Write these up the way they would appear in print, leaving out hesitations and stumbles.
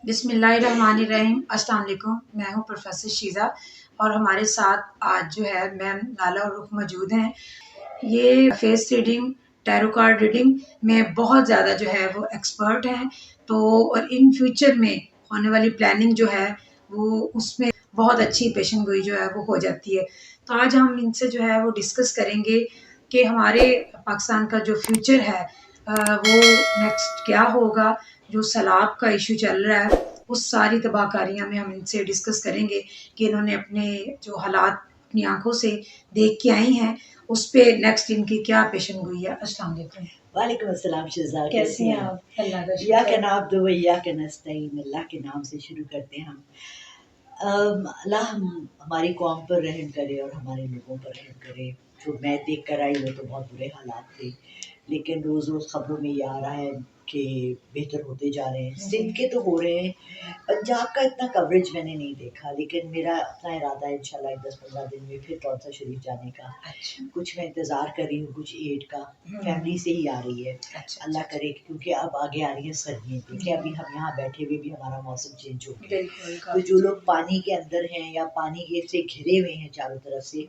بسم اللہ الرحمن الرحیم۔ السلام علیکم، میں ہوں پروفیسر شیزا اور ہمارے ساتھ آج جو ہے میم لالا اور رخ موجود ہیں۔ یہ face reading, tarot card reading میں بہت زیادہ جو ہے وہ ایکسپرٹ ہیں، تو اور ان فیوچر میں ہونے والی پلاننگ جو ہے وہ اس میں بہت اچھی پیشن گوئی جو ہے وہ ہو جاتی ہے۔ تو آج ہم ان سے جو ہے وہ ڈسکس کریں گے کہ ہمارے پاکستان کا جو فیوچر ہے وہ نیکسٹ کیا ہوگا۔ جو سیلاب کا ایشو چل رہا ہے اس ساری تباہ کاریاں میں ہم ان سے ڈسکس کریں گے کہ انہوں نے اپنے جو حالات اپنی آنکھوں سے دیکھ کے آئی ہیں اس پہ نیکسٹ ان کی کیا پیشن گوئی ہے۔ السلام علیکم۔ وعلیکم السلام شہزاد، کیسی ہیں آپ؟ اللہ کا یا شکر کے نام دو یا کے نستعین، اللہ کے نام سے شروع کرتے ہیں ہم۔ اللہ ہماری قوم پر رحم کرے اور ہمارے لوگوں پر رحم کرے۔ جو میں دیکھ کر آئی وہ تو بہت برے حالات تھے، لیکن روز روز خبروں میں یہ آ رہا ہے کہ بہتر ہوتے جا رہے ہیں۔ سندھ کے تو ہو رہے ہیں، پنجاب کا اتنا کوریج میں نے نہیں دیکھا، لیکن میرا اپنا ارادہ ہے انشاءاللہ 10-15 دن میں پھر تونسا شریف جانے کا۔ کچھ میں انتظار کر رہی ہوں، کچھ ایڈ کا فیملی سے ہی آ رہی ہے، اللہ کرے، کیونکہ اب آگے آ رہی ہیں سردیاں، دیکھیں ابھی ہم یہاں بیٹھے ہوئے بھی ہمارا موسم چینج ہو گیا، تو جو لوگ پانی کے اندر ہیں یا پانی سے گھرے ہوئے ہیں چاروں طرف سے،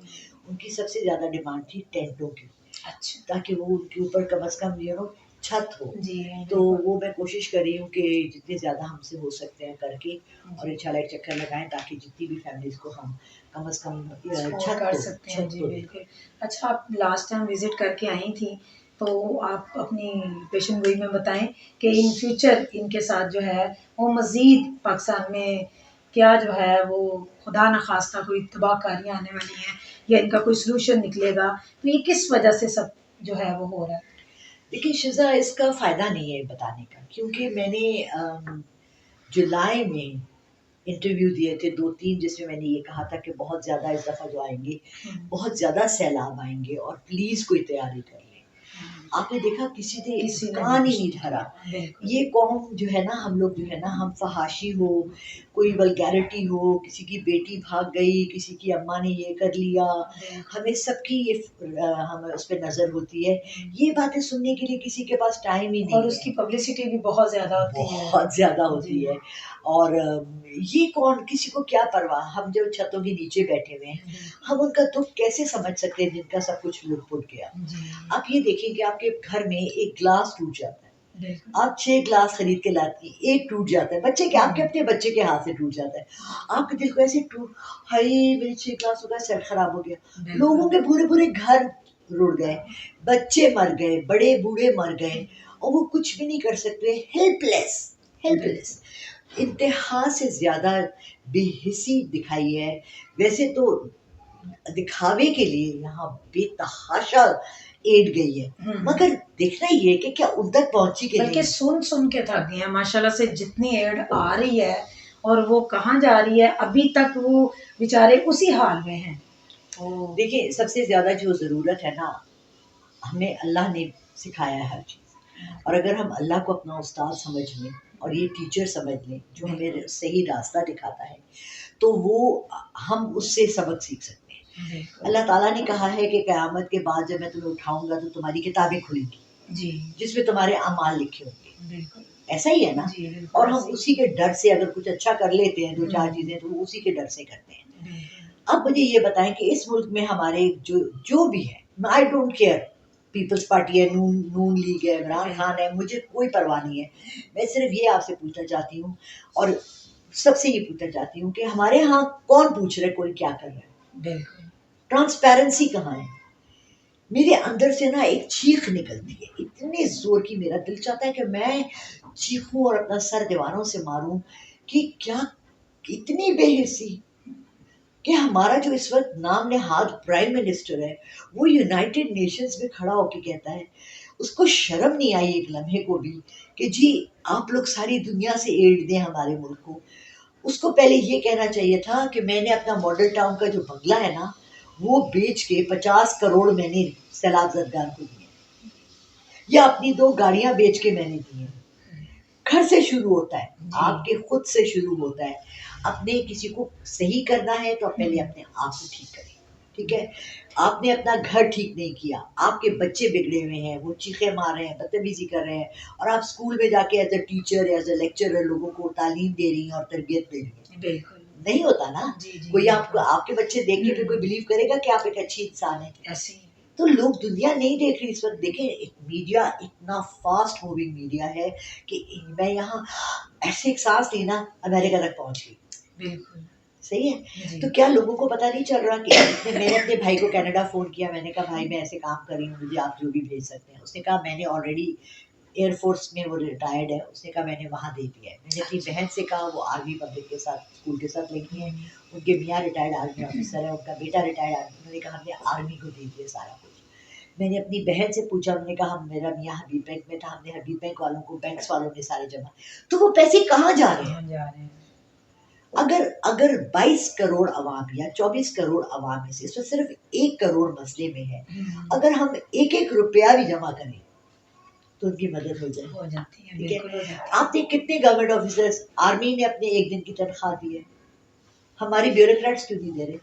ان کی سب سے زیادہ ڈیمانڈ تھی ٹینٹوں کی، تاکہ وہ ان کے اوپر کم از کم چھت ہو۔ تو وہ میں کوشش کر رہی ہوں کہ جتنے زیادہ ہم سے ہو سکتے ہیں کر کے، اور انشاءاللہ ایک چکر لگائیں تاکہ جتنی بھی فیملیز کو ہم کم از کم چھت کر سکتے ہیں۔ جی بالکل۔ اچھا، آپ لاسٹ ٹائم وزٹ کر کے آئی تھیں، تو آپ اپنی پیشن گوئی میں بتائیں کہ ان فیوچر ان کے ساتھ جو ہے وہ مزید پاکستان میں کیا جو ہے وہ خدا نخواستہ کوئی تباہ کاریاں آنے والی ہیں یا ان کا کوئی سلوشن نکلے گا، تو یہ کس وجہ سے سب جو ہے وہ ہو رہا ہے؟ لیکن شزا اس کا فائدہ نہیں ہے بتانے کا، کیونکہ میں نے جولائی میں انٹرویو دیے تھے 2-3، جس میں میں نے یہ کہا تھا کہ بہت زیادہ اس دفعہ جو آئیں گے بہت زیادہ سیلاب آئیں گے اور پلیز کوئی تیاری کر لیں۔ آپ نے دیکھا کسی نے کان ہی نہیں دھرا۔ یہ قوم جو ہے نا، ہم لوگ جو ہے نا، ہم فحاشی ہو، کوئی ولگیرٹی ہو، کسی کی بیٹی بھاگ گئی، کسی کی اماں نے یہ کر لیا، ہمیں سب کی یہ ہمیں اس پہ نظر ہوتی ہے۔ یہ باتیں سننے کے لیے کسی کے پاس ٹائم ہی نہیں اور اس کی پبلسٹی بھی بہت زیادہ ہوتی ہے، بہت زیادہ ہوتی ہے۔ اور یہ کون، کسی کو کیا پرواہ، ہم جو چھتوں کے نیچے بیٹھے ہوئے ہیں، ہم ان کا دکھ کیسے سمجھ سکتے ہیں جن کا سب کچھ لٹ پٹ گیا۔ آپ یہ دیکھیں کہ آپ کے گھر میں ایک گلاس ٹوٹ جاتا ہے، آپ 6 گلاس خرید کے لاتی ہیں، ایک ٹوٹ جاتا ہے، بچے کے، آپ کے اپنے بچے کے ہاتھ سے ٹوٹ جاتا ہے، آپ کے دل کو ایسے ہائی میرے 6 گلاس ہو گیا، سیٹ خراب ہو گیا۔ لوگوں کے پورے پورے گھر رڑ گئے، بچے مر گئے، بڑے بوڑھے مر گئے، اور وہ کچھ بھی نہیں کر سکتے، ہیلپ لیس۔ انتہا سے زیادہ بے حسی دکھائی ہے۔ ویسے تو دکھاوے کے لیے یہاں بے تحاشا ایڈ گئی ہے، مگر دیکھنا یہ ہے کہ کیا ان تک پہنچی کہ بلکہ نہیں۔ سن کے تھک گئے ہیں ماشاءاللہ سے، جتنی ایڈ آ رہی ہے اور وہ کہاں جا رہی ہے، ابھی تک وہ بیچارے اسی حال میں ہیں۔ دیکھیں سب سے زیادہ جو ضرورت ہے نا، ہمیں اللہ نے سکھایا ہے ہر چیز، اور اگر ہم اللہ کو اپنا استاد سمجھ لیں اور یہ ٹیچر سمجھ لیں جو ہمیں صحیح راستہ دکھاتا ہے، تو وہ ہم اس سے سبق سیکھ سکتے ہیں۔ اللہ تعالیٰ نے کہا ہے کہ قیامت کے بعد جب میں تمہیں اٹھاؤں گا تو تمہاری کتابیں کھلیں گی، جس میں تمہارے اعمال لکھے ہوں گے، ایسا ہی ہے نا۔ اور ہم اسی کے ڈر سے اگر کچھ اچھا کر لیتے ہیں، 2-4 چیزیں، تو وہ اسی کے ڈر سے کرتے ہیں۔ اب مجھے یہ بتائیں کہ اس ملک میں ہمارے جو بھی ہے، I don't care, Peoples Party ہے، نون لیگ ہے، عمران خان ہے، مجھے کوئی پرواہ نہیں ہے۔ میں صرف یہ آپ سے پوچھنا چاہتی ہوں اور سب سے یہ پوچھنا چاہتی ہوں کہ ہمارے ہاں کون پوچھ رہا ہے کوئی کیا کر رہا ہے؟ بالکل ٹرانسپیرنسی کہاں ہے؟ میرے اندر سے نا ایک چیخ نکلتی ہے اتنے زور کی، میرا دل چاہتا ہے کہ میں چیخوں اور اپنا سر دیواروں سے ماروں کہ کیا اتنی بے حسی کہ ہمارا جو اس وقت نام نہاد پرائم منسٹر ہے وہ یونائٹڈ نیشنز میں کھڑا ہو کے کہتا ہے، اس کو شرم نہیں آئی ایک لمحے کو بھی کہ جی آپ لوگ ساری دنیا سے ایڈ دیں ہمارے ملک کو۔ اس کو پہلے یہ کہنا چاہیے تھا کہ میں نے اپنا ماڈل ٹاؤن کا جو بنگلہ ہے نا وہ بیچ کے 50 کروڑ میں نے سیلاب زدگان کو دیے، یا اپنی 2 گاڑیاں بیچ کے میں نے دی ہیں۔ گھر سے شروع ہوتا ہے، آپ کے خود سے شروع ہوتا ہے۔ اپنے کسی کو صحیح کرنا ہے تو پہلے اپنے آپ کو ٹھیک کریں۔ ٹھیک ہے، آپ نے اپنا گھر ٹھیک نہیں کیا، آپ کے بچے بگڑے ہوئے ہیں، وہ چیخے مار رہے ہیں، بدتمیزی کر رہے ہیں، اور آپ اسکول میں جا کے as a teacher as a lecturer لوگوں کو تعلیم دے رہی ہیں اور تربیت دے رہی ہیں. بالکل نہیں ہوتا نا. جی جی کوئی آپ کے بچے دیکھ کے پھر کوئی بلیو کرے گا کہ آپ ایک اچھی انسان ہیں. ایسے ہی تو لوگ دنیا نہیں دیکھ رہی اس وقت. دیکھیں میڈیا اتنا فاسٹ موونگ میڈیا ہے کہ میں یہاں ایسے ایک سانس لینا امریکہ تک پہنچ گئی. بالکل صحیح ہے. جی. تو کیا لوگوں کو پتہ نہیں چل رہا کہ میں نے اپنے بھائی کو کینیڈا فون کیا، میں نے کہا بھائی میں ایسے کام کر رہی ہوں، مجھے آپ جو بھی بھیج سکتے ہیں. اس نے کہا میں نے آلریڈی ایئر فورس میں، وہ ریٹائرڈ ہے، اس نے کہا میں نے وہاں دے دیا ہے. میں نے اپنی بہن سے کہا، وہ آرمی پبلک کے ساتھ اسکول کے ساتھ لگی ہیں، ان کے میاں ریٹائرڈ آرمی آفیسر ہے، ان کا بیٹا ریٹائرڈ آرمی. انہوں نے کہا ہم نے آرمی کو دے دیا سارا کچھ. میں نے اپنی بہن سے پوچھا، انہوں نے کہا ہم میرا میاں حبیب بینک میں تھا، ہم نے حبیب بینک والوں کو، بینکس والوں نے سارے جمع. تو وہ پیسے کہاں جا رہے ہیں؟ اگر 22 کروڑ عوام یا 24 کروڑ عوام میں سے اس میں صرف 1 کروڑ مسئلے میں ہے، اگر ہم ایک ایک روپیہ بھی جمع کریں تو ان کی مدد ہو جاتی ہے. ٹھیک ہے. آپ نے کتنے گورنمنٹ آفیسرز آرمی نے اپنے ایک دن کی تنخواہ دی ہے؟ ہماری بیوروکریٹس کیوں نہیں دے رہے؟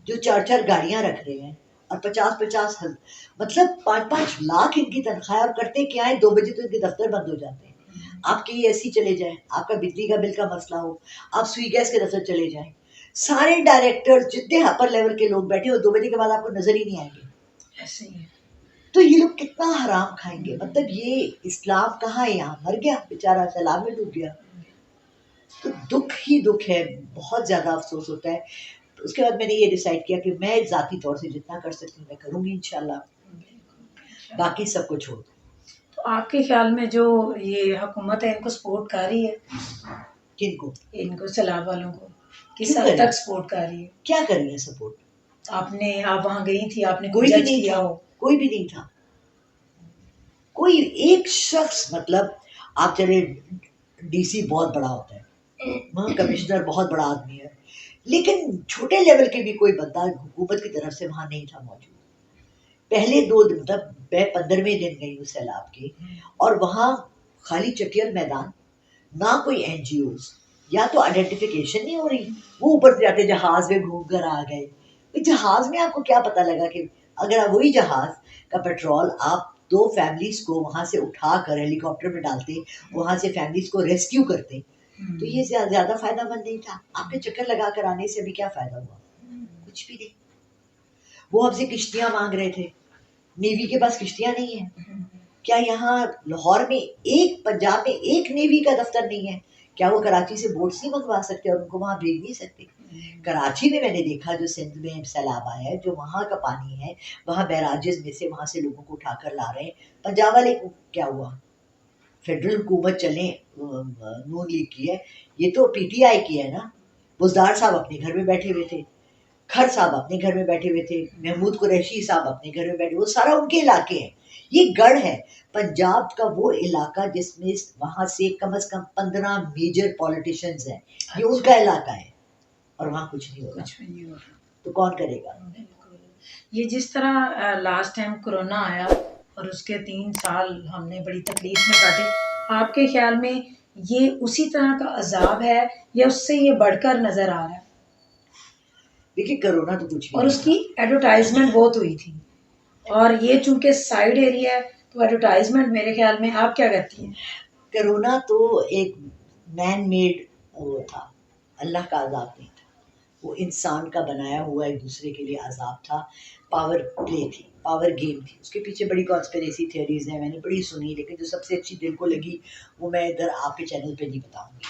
جو 4 گاڑیاں رکھ رہے ہیں اور 50 مطلب 5 لاکھ ان کی تنخواہ، اور کرتے کیا ہے 2 بجے تو ان کے دفتر بند ہو جاتے ہیں. آپ کے ایسی چلے جائیں، آپ کا بجلی کا بل کا مسئلہ ہو، آپ سوئی گیس کے دفتر چلے جائیں، سارے ڈائریکٹر جتنے اپر لیول کے لوگ بیٹھے ہو 2 بجے کے بعد آپ کو نظر ہی نہیں آئیں گے. ایسے ہی ہے. تو یہ لوگ کتنا حرام کھائیں گے؟ مطلب یہ اسلام کہاں ہے؟ یہاں مر گیا بیچارہ، سیلاب میں ڈوب گیا. تو دکھ ہی دکھ ہے، بہت زیادہ افسوس ہوتا ہے. اس کے بعد میں نے یہ ڈیسائیڈ کیا کہ میں ذاتی طور سے جتنا کر سکتی ہوں میں کروں گی انشاءاللہ، باقی سب کو چھوڑ دوں. تو آپ کے خیال میں جو یہ حکومت ہے ان کو سپورٹ کر رہی ہے؟ کن کو؟ ان کو سیلاب والوں کو کس کیوں حد کر تک رہی؟ سپورٹ کر رہی ہے؟ کیا کر رہی ہے سپورٹ؟ آپ وہاں گئی تھی، آپ نے کوئی بھی جج نہیں کیا تھا، ہو؟ کوئی بھی نہیں تھا. کوئی ایک شخص، مطلب آپ چلے ڈی سی بہت بڑا ہوتا ہے، وہاں کمشنر بہت بڑا آدمی ہے، لیکن چھوٹے لیول کے بھی کوئی بندہ حکومت کی طرف سے وہاں نہیں تھا موجود. پہلے 2 دن، مطلب میں 15ویں دن گئی ہوں سیلاب کے، اور وہاں خالی چٹیل میدان، نہ کوئی این جی اوز، یا تو آئیڈینٹیفیکیشن نہیں ہو رہی. وہ اوپر سے جاتے جہاز میں گھوم کر آ گئے. جہاز میں آپ کو کیا پتا لگا کہ اگر آپ وہی جہاز کا پیٹرول آپ 2 فیملیز کو وہاں سے اٹھا کر ہیلی کاپٹر میں ڈالتے، وہاں سے فیملیز کو ریسکیو کرتے، تو یہ زیادہ فائدہ مند نہیں تھا. آپ کے چکر لگا کر آنے سے بھی کیا فائدہ ہوا؟ کچھ بھی نہیں. وہ ہم سے کشتیاں مانگ رہے تھے، نیوی کے پاس کشتیاں نہیں ہیں. کیا یہاں لاہور میں ایک، پنجاب میں ایک نیوی کا دفتر نہیں ہے؟ کیا وہ کراچی سے بوٹس نہیں منگوا سکتے اور ان کو وہاں بھیج نہیں سکتے؟ کراچی میں نے دیکھا جو سندھ میں سیلاب آیا ہے، جو وہاں کا پانی ہے، وہاں بیراجز میں سے وہاں سے لوگوں کو اٹھا کر لا رہے ہیں. پنجاب والے کو کیا ہوا؟ فیڈرل حکومت چلے نون لیگ کی ہے، یہ تو پی ٹی آئی کی ہے نا. بزدار صاحب اپنے گھر میں بیٹھے ہوئے تھے، کھر صاحب اپنے گھر میں بیٹھے ہوئے تھے، محمود قریشی صاحب اپنے گھر میں بیٹھے، وہ سارا ان کے علاقے ہیں. یہ گڑھ ہے پنجاب کا، وہ علاقہ جس میں وہاں سے کم از کم 15 میجر پولیٹیشینز ہیں، یہ ان کا علاقہ ہے، اور وہاں کچھ نہیں ہو رہا. تو کون کرے گا؟ یہ جس طرح لاسٹ ٹائم کرونا آیا اور اس کے 3 سال ہم نے بڑی تکلیف میں کاٹے، آپ کے خیال میں یہ اسی طرح کا عذاب ہے یا اس سے یہ بڑھ کر نظر آ رہا ہے؟ دیکھیے کرونا تو کچھ بھی اور نہیں اس کی ایڈورٹائزمنٹ بہت ہوئی تھی، اور یہ چونکہ سائڈ ایریا ہے تو ایڈورٹائزمنٹ میرے خیال میں، آپ کیا کہتی ہیں؟ کرونا تو ایک مین میڈ وہ تھا، اللہ کا عذاب نہیں تھا. وہ انسان کا بنایا ہوا ایک دوسرے کے لیے عذاب تھا. پاور پلے تھی، پاور گیم تھی. اس کے پیچھے بڑی کانسپریسی تھیوریز ہیں، میں نے بڑی سنی، لیکن جو سب سے اچھی دل کو لگی وہ میں ادھر آپ کے چینل پہ نہیں بتاؤں گی.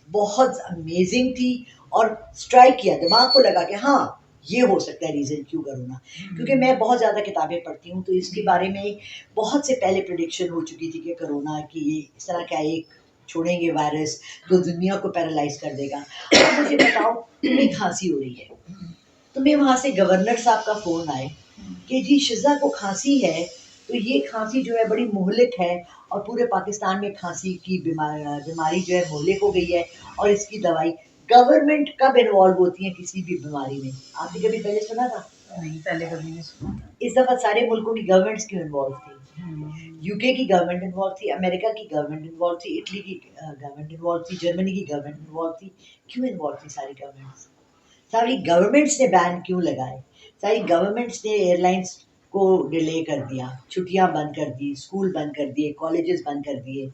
بہت امیزنگ تھی، اور اسٹرائک کیا دماغ کو، لگا کہ ہاں یہ ہو سکتا ہے ریزن کیوں کرونا. کیونکہ میں بہت زیادہ کتابیں پڑھتی ہوں، تو اس کے بارے میں بہت سے پہلے پریڈکشن ہو چکی تھی کہ کرونا کی یہ اس طرح کا ایک چھوڑیں گے وائرس جو دنیا کو پیرالائز کر دے گا. اب مجھے بتاؤ، تمہیں کھانسی ہو رہی ہے، تمہیں وہاں سے گورنر صاحب کا فون آئے کہ جی شزا کو کھانسی ہے، تو یہ کھانسی جو ہے بڑی مہلک ہے، اور پورے پاکستان میں کھانسی کی بیماری جو ہے مہلک ہو گئی ہے، اور اس کی دوائی. گورنمنٹ کب انوالو ہوتی ہے کسی بھی بیماری میں؟ آپ نے کبھی پہلے سنا تھا؟ نہیں، پہلے کبھی نہیں سنا تھا. اس دفعہ سارے ملکوں کی گورنمنٹس کیوں انوالو تھی؟ یو کے کی گورنمنٹ انوالو تھی، امریکہ کی گورنمنٹ انوالو تھی، اٹلی کی گورنمنٹ انوالو تھی، جرمنی کی گورنمنٹ انوالو تھی. کیوں انوالو تھی ساری گورنمنٹس؟ ساری گورنمنٹس نے بین کیوں لگائے؟ ساری گورنمنٹس نے ایئر لائنس کو ڈیلے کر دیا، چھٹیاں بند کر دی، اسکول بند کر دیے، کالجز بند کر دیے.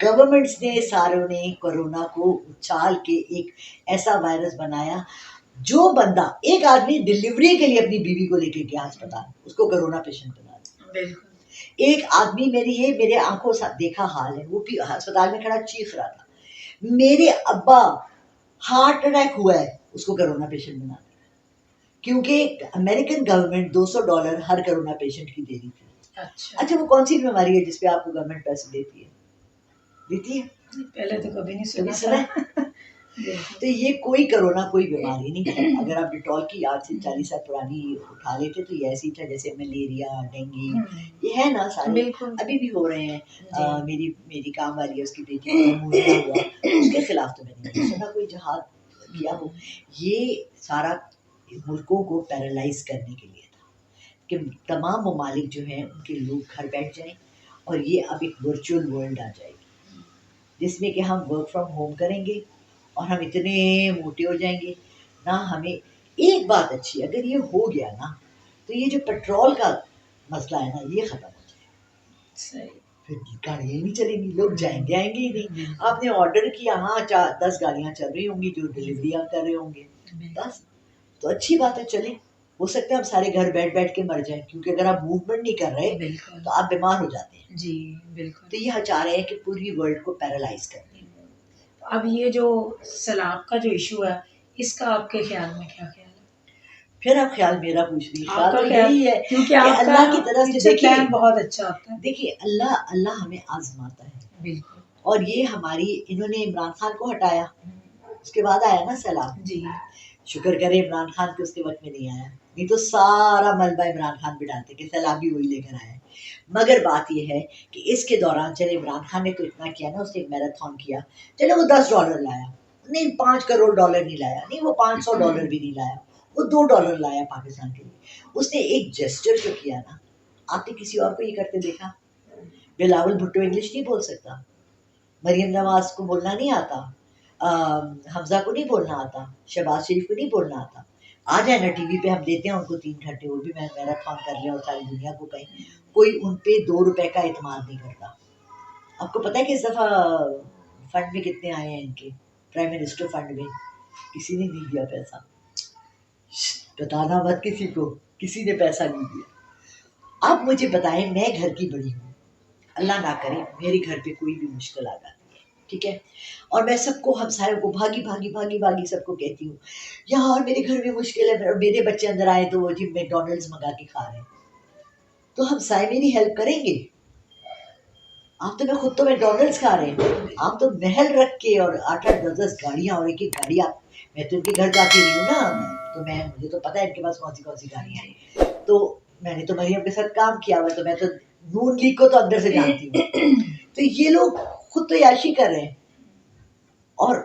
گورنمنٹس نے ساروں نے کورونا کو اچھال کے ایک ایسا وائرس بنایا. جو بندہ ایک آدمی ڈلیوری کے لیے اپنی بیوی کو لے کے گیا ہسپتال، اس کو کورونا پیشنٹ بنا دیا. بالکل. ایک آدمی یہ میرے آنکھوں سے دیکھا حال ہے، وہ ہسپتال میں کھڑا چیخ رہا تھا میرے ابا ہارٹ اٹیک ہوا ہے، اس کو کورونا پیشنٹ بنا دیا. کیونکہ امریکن گورنمنٹ $200 ہر کورونا پیشنٹ کی دے رہی تھی. اچھا وہ کون سی بیماری ہے جس پہ آپ کو گورنمنٹ پیسے دیتی ہے؟ پہلے تو کبھی نہیں سنا. تو یہ کوئی کورونا کوئی بیماری نہیں ہے. اگر آپ ڈیٹول کی آج سے 40 سال پرانی اٹھا لیتے تو یہ ایسی تھا جیسے ملیریا، ڈینگی، یہ ہے نا سارے ابھی بھی ہو رہے ہیں. میری کام والی ہے، اس کی بیٹی کو نمونیا ہوا، اس کے خلاف تو میں نے نہیں سنا کوئی جہاد کیا ہو. یہ سارا ملکوں کو پیرالائز کرنے کے لیے تھا کہ تمام ممالک جو ہیں ان کے لوگ گھر بیٹھ جائیں، اور یہ اب ایک ورچوئل ورلڈ آ جائے گی جس میں کہ ہم ورک فرام ہوم کریں گے اور ہم اتنے موٹے ہو جائیں گے نا. ہمیں ایک بات اچھی، اگر یہ ہو گیا نا تو یہ جو پیٹرول کا مسئلہ ہے نا یہ ختم ہو جائے گا. پھر گاڑیاں ہی نہیں چلیں گی، لوگ جائیں گے آئیں گے ہی نہیں. آپ نے آرڈر کیا، ہاں 10 گاڑیاں چل رہی ہوں گی جو ڈلیوریاں کر رہے ہوں گے، بس تو اچھی بات ہے. چلیں، ہو سکتا ہے ہم سارے گھر بیٹھ بیٹھ کے مر جائیں، کیونکہ اگر آپ موومنٹ نہیں کر رہے تو آپ بیمار ہو جاتے ہیں. جی بالکل. تو یہ چاہ رہے ہیں کہ پوری ورلڈ کو پیرالائز کر دیں. اب یہ جو سیلاب کا جو ایشو ہے، اس کا آپ کے خیال میں کیا خیال ہے؟ پھر آپ خیال میرا پوچھ رہی، خیال تو یہی ہے کیونکہ اللہ کی طرف سے دیکھیے بہت اچھا ہوتا ہے. دیکھیے اللہ ہمیں آزماتا ہے. بالکل. اور یہ انہوں نے عمران خان کو ہٹایا، اس کے بعد آیا نا سیلاب. جی شکر کرے عمران خان کے اس کے وقت میں نہیں آیا، نہیں تو سارا ملبہ عمران خان پہ ڈالتے کہ سیلابی وہی لے کر آئے. مگر بات یہ ہے کہ اس کے دوران چلے عمران خان نے تو اتنا کیا نا، اس نے ایک میراتھن کیا، چلے وہ $10 لایا نہیں، $5 کروڑ نہیں لایا، نہیں وہ $500 بھی نہیں لایا، وہ $2 لایا پاکستان کے لیے. اس نے ایک جیسچر جو کیا نا، آپ نے کسی اور کو یہ کرتے دیکھا؟ بلاول بھٹو انگلش نہیں بول سکتا، مریم نواز کو بولنا نہیں آتا، حمزہ کو نہیں بولنا آتا، شہباز شریف کو نہیں بولنا آتا. آ جائے نا ٹی وی پہ، ہم دیتے ہیں ان کو 3 گھنٹے، وہ بھی میراتھن کر لیں اور ساری دنیا کو کہیں. کوئی ان پہ $2 کا اعتماد نہیں کرتا. آپ کو پتہ ہے کہ اس دفعہ فنڈ میں کتنے آئے ہیں ان کے پرائم منسٹر فنڈ میں؟ کسی نے نہیں دیا پیسہ، بتانا مت کسی کو، کسی نے پیسہ نہیں دیا. آپ مجھے بتائیں، میں گھر کی بڑی ہوں، اللہ نہ کرے میرے گھر پہ کوئی بھی مشکل آ جاتی ہے، ٹھیک ہے، اور میں سب کو ہمسایوں کو بھاگی سب کو کہتی ہوں یار میرے گھر میں مشکل ہے، اور میرے بچے اندر آئے تو وہ جی میکڈونلڈس منگا کے کھا رہے ہیں، تو ہمسائے میری ہیلپ کریں گے؟ آپ تو خود تو میکڈونلڈس کھا رہے ہیں، آپ تو محل رکھ کے اور 8-8 10 گاڑیاں، اور ایک گاڑی آپ، میں تو ان کے گھر جا کے رہی ہوں نا، تو مجھے تو پتہ ہے ان کے پاس کون سی گاڑیاں ہیں. تو میں نے تو مریم کے ساتھ کام کیا ہوا، تو میں تو نون لیگ کو تو اندر سے جانتی ہوں. تو یہ لوگ خود تو عیاشی کر رہے ہیں اور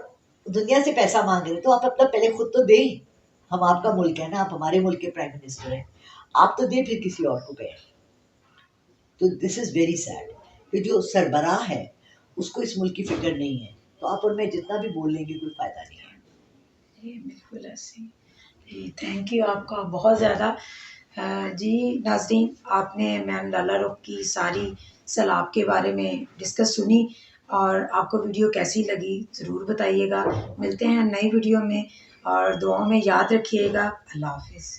دنیا سے پیسہ مانگ رہے ہیں، تو آپ اپنا پہلے خود تو دیں. ہم آپ کا ملک ہے نا، آپ ہمارے ملک کے پرائم منسٹر ہیں، آپ تو دیں پھر کسی اور کو کہیں. تو دس از ویری سیڈ کہ جو سربراہ ہے اس کو اس ملک کی فکر نہیں ہے، تو آپ ان میں جتنا بھی بول لیں گے کوئی فائدہ نہیں ہے. جی بالکل ایسے ہی. تھینک یو آپ کا بہت زیادہ. جی ناظرین، آپ نے میم لالا رخ کی ساری سیلاب کے بارے میں ڈسکس سنی، اور آپ کو ویڈیو کیسی لگی ضرور بتائیے گا. ملتے ہیں نئی ویڈیو میں، اور دعاؤں میں یاد رکھیے گا. اللہ حافظ.